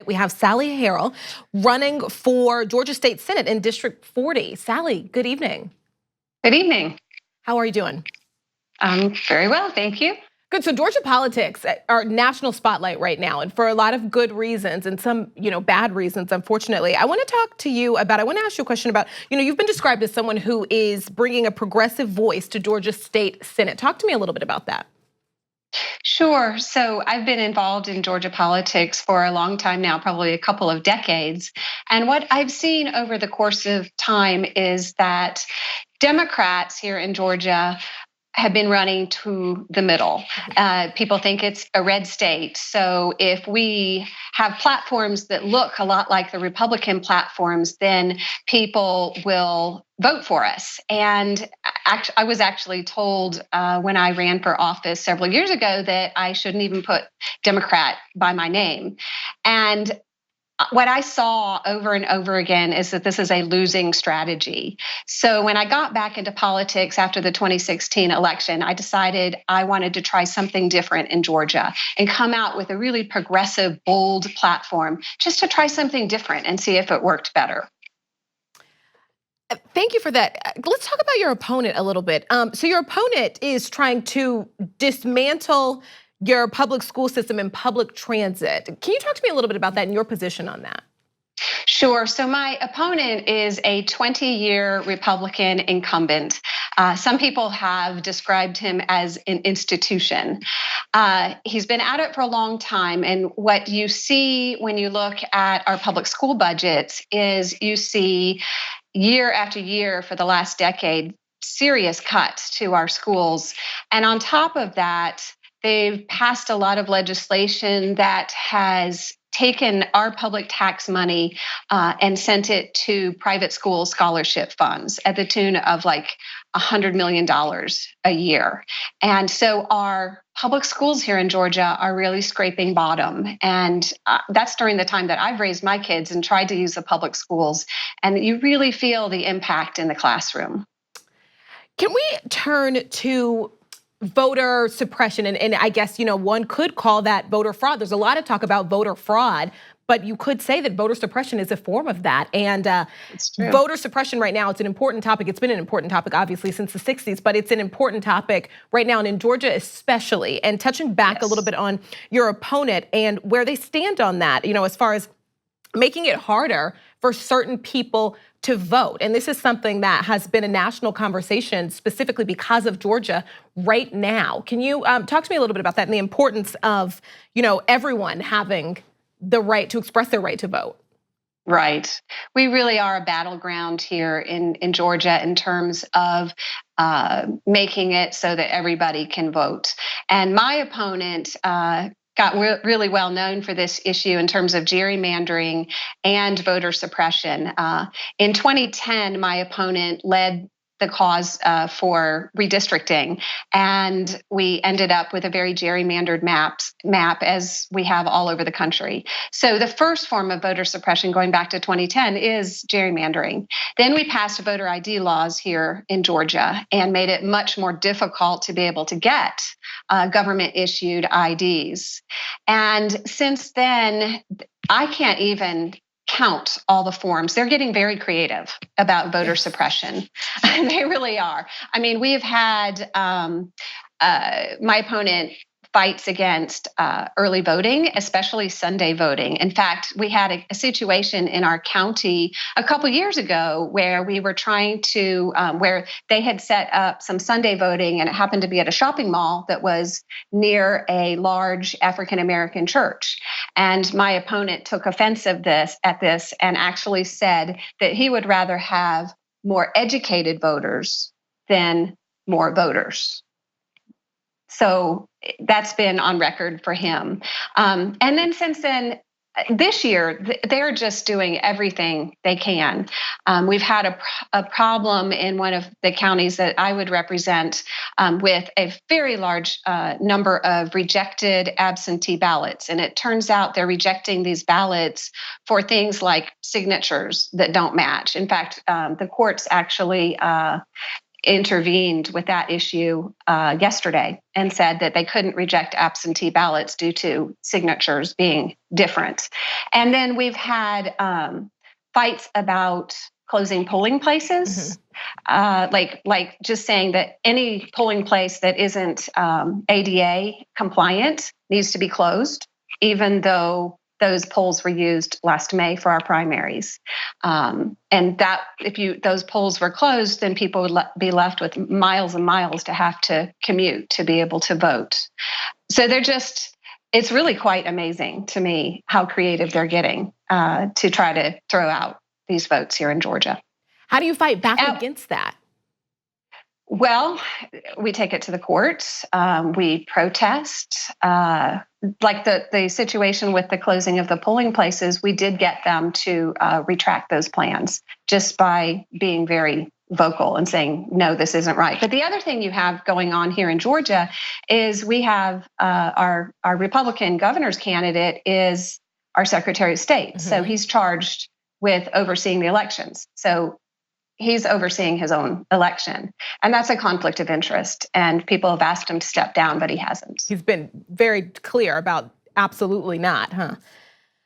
We have Sally Harrell running for Georgia State Senate in District 40. Sally, good evening. Good evening. How are you doing? Very well, thank you. Good. So Georgia politics are national spotlight right now, and for a lot of good reasons and some, bad reasons, unfortunately. I want to ask you a question about, you've been described as someone who is bringing a progressive voice to Georgia State Senate. Talk to me a little bit about that. Sure. So I've been involved in Georgia politics for a long time now, probably a couple of decades. And what I've seen over the course of time is that Democrats here in Georgia have been running to the middle. People think it's a red state. So if we have platforms that look a lot like the Republican platforms, then people will vote for us. And I was actually told when I ran for office several years ago that I shouldn't even put Democrat by my name. And what I saw over and over again is that this is a losing strategy. So when I got back into politics after the 2016 election, I decided I wanted to try something different in Georgia and come out with a really progressive, bold platform just to try something different and see if it worked better. Thank you for that. Let's talk about your opponent a little bit. So your opponent is trying to dismantle your public school system and public transit. Can you talk to me a little bit about that and your position on that? Sure. So my opponent is a 20-year Republican incumbent. Some people have described him as an institution. He's been at it for a long time. And what you see when you look at our public school budgets is you see year after year for the last decade, serious cuts to our schools. And on top of that, they've passed a lot of legislation that has taken our public tax money and sent it to private school scholarship funds at the tune of like $100 million a year. And so our public schools here in Georgia are really scraping bottom. And that's during the time that I've raised my kids and tried to use the public schools. And you really feel the impact in the classroom. Can we turn to voter suppression? And I guess, one could call that voter fraud. There's a lot of talk about voter fraud, but you could say that voter suppression is a form of that. And voter suppression right now, it's an important topic. It's been an important topic, obviously, since the 60s, but it's an important topic right now, and in Georgia especially. And touching back a little bit on your opponent and where they stand on that, as far as making it harder for certain people to vote. And this is something that has been a national conversation specifically because of Georgia right now. Can you talk to me a little bit about that and the importance of, everyone having the right to express their right to vote? Right. We really are a battleground here in Georgia in terms of making it so that everybody can vote. And my opponent got really well known for this issue in terms of gerrymandering and voter suppression. In 2010, my opponent led the cause for redistricting, and we ended up with a very gerrymandered map as we have all over the country. So the first form of voter suppression going back to 2010 is gerrymandering. Then we passed voter ID laws here in Georgia and made it much more difficult to be able to get government issued IDs. And since then, I can't even count all the forms. They're getting very creative about voter suppression. They really are. I mean, we have had my opponent fights against early voting, especially Sunday voting. In fact, we had a situation in our county a couple years ago where we were trying to, where they had set up some Sunday voting, and it happened to be at a shopping mall that was near a large African-American church. And my opponent took offense at this and actually said that he would rather have more educated voters than more voters. So that's been on record for him. And then since then, this year, they're just doing everything they can. We've had a problem in one of the counties that I would represent with a very large number of rejected absentee ballots. And it turns out they're rejecting these ballots for things like signatures that don't match. In fact, the courts actually intervened with that issue yesterday and said that they couldn't reject absentee ballots due to signatures being different. And then we've had fights about closing polling places, like just saying that any polling place that isn't ADA compliant needs to be closed, even though those polls were used last May for our primaries. And that if those polls were closed, then people would be left with miles and miles to have to commute to be able to vote. So it's really quite amazing to me how creative they're getting to try to throw out these votes here in Georgia. How do you fight back against that? Well, we take it to the courts. We protest. Like the situation with the closing of the polling places, we did get them to retract those plans just by being very vocal and saying, no, this isn't right. But the other thing you have going on here in Georgia is we have our Republican governor's candidate is our Secretary of State. So he's charged with overseeing the elections. So he's overseeing his own election. And that's a conflict of interest. And people have asked him to step down, but he hasn't. He's been very clear about absolutely not, huh?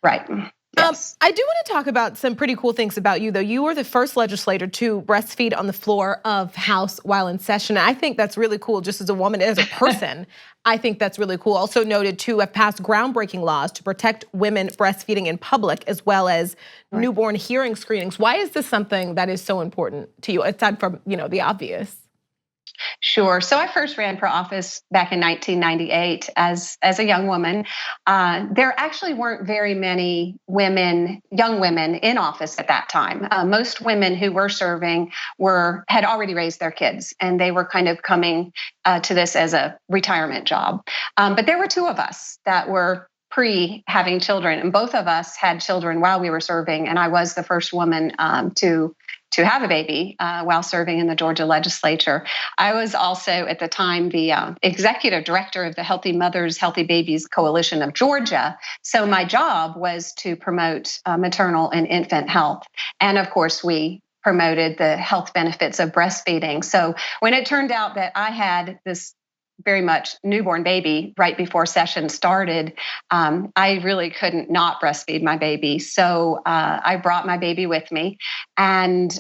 Right. Yes. I do want to talk about some pretty cool things about you, though. You were the first legislator to breastfeed on the floor of House while in session. I think that's really cool, just as a woman, as a person. I think that's really cool. Also noted to have passed groundbreaking laws to protect women breastfeeding in public, as well as newborn hearing screenings. Why is this something that is so important to you, aside from the obvious? Sure. So I first ran for office back in 1998 as a young woman. There actually weren't very many young women in office at that time. Most women who were serving had already raised their kids, and they were kind of coming to this as a retirement job. But there were two of us that were having children, and both of us had children while we were serving, and I was the first woman to have a baby while serving in the Georgia legislature. I was also at the time the executive director of the Healthy Mothers, Healthy Babies Coalition of Georgia. So my job was to promote maternal and infant health. And of course, we promoted the health benefits of breastfeeding. So when it turned out that I had this very much newborn baby right before session started, I really couldn't not breastfeed my baby. So I brought my baby with me and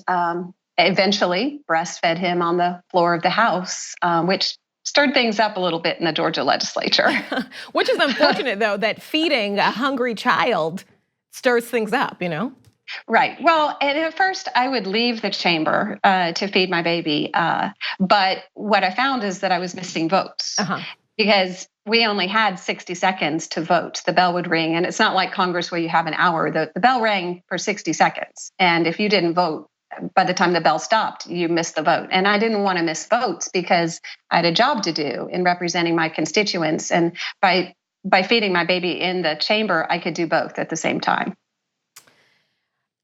eventually breastfed him on the floor of the House, which stirred things up a little bit in the Georgia legislature. Which is unfortunate, though, that feeding a hungry child stirs things up, Right. Well, and at first I would leave the chamber to feed my baby. But what I found is that I was missing votes because we only had 60 seconds to vote. The bell would ring, and it's not like Congress where you have an hour. The bell rang for 60 seconds. And if you didn't vote, by the time the bell stopped, you missed the vote. And I didn't want to miss votes because I had a job to do in representing my constituents. And by feeding my baby in the chamber, I could do both at the same time.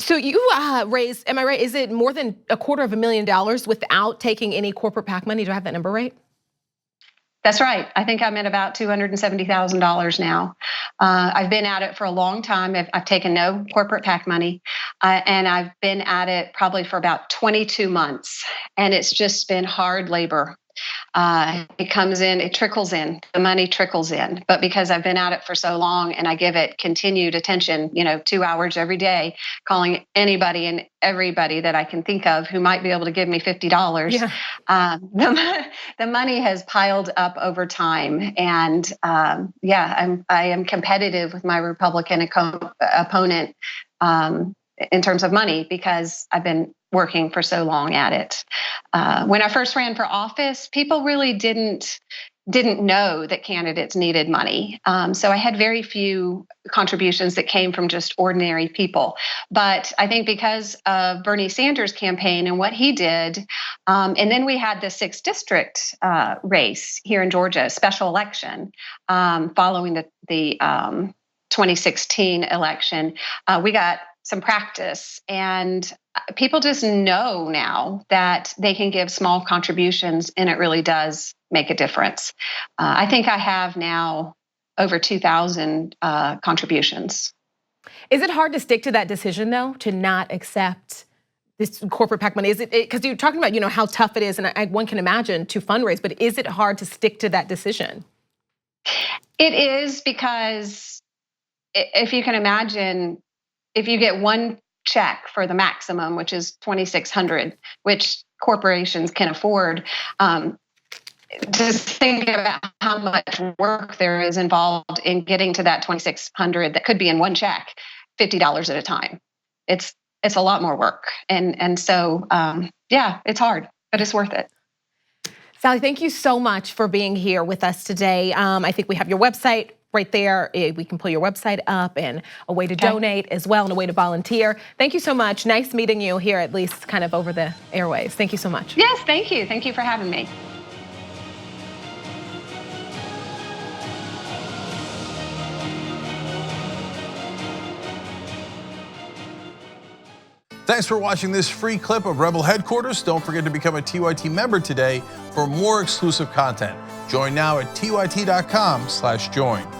So you raised, am I right, is it more than $250,000 without taking any corporate PAC money? Do I have that number right? That's right. I think I'm at about $270,000 now. I've been at it for a long time. I've taken no corporate PAC money, and I've been at it probably for about 22 months. And it's just been hard labor. It comes in, it trickles in, the money trickles in. But because I've been at it for so long and I give it continued attention, 2 hours every day, calling anybody and everybody that I can think of who might be able to give me $50, the money has piled up over time. And I am competitive with my Republican opponent in terms of money because I've been working for so long at it. When I first ran for office, people really didn't know that candidates needed money. So I had very few contributions that came from just ordinary people. But I think because of Bernie Sanders' campaign and what he did, and then we had the 6th district race here in Georgia, a special election following the 2016 election, we got some practice, and people just know now that they can give small contributions and it really does make a difference. I think I have now over 2,000 contributions. Is it hard to stick to that decision, though, to not accept this corporate PAC money? Is it because you're talking about how tough it is, and one can imagine to fundraise, but is it hard to stick to that decision? It is, because if you can imagine, if you get one check for the maximum, which is $2,600, which corporations can afford, just think about how much work there is involved in getting to that $2,600 that could be in one check, $50 at a time. It's a lot more work, and so yeah, it's hard, but it's worth it. Sally, thank you so much for being here with us today. I think we have your website right there. We can pull your website up, and a way to donate as well, and a way to volunteer. Thank you so much. Nice meeting you here, at least kind of over the airwaves. Thank you so much. Yes, thank you. Thank you for having me. Thanks for watching this free clip of Rebel Headquarters. Don't forget to become a TYT member today for more exclusive content. Join now at tyt.com/join.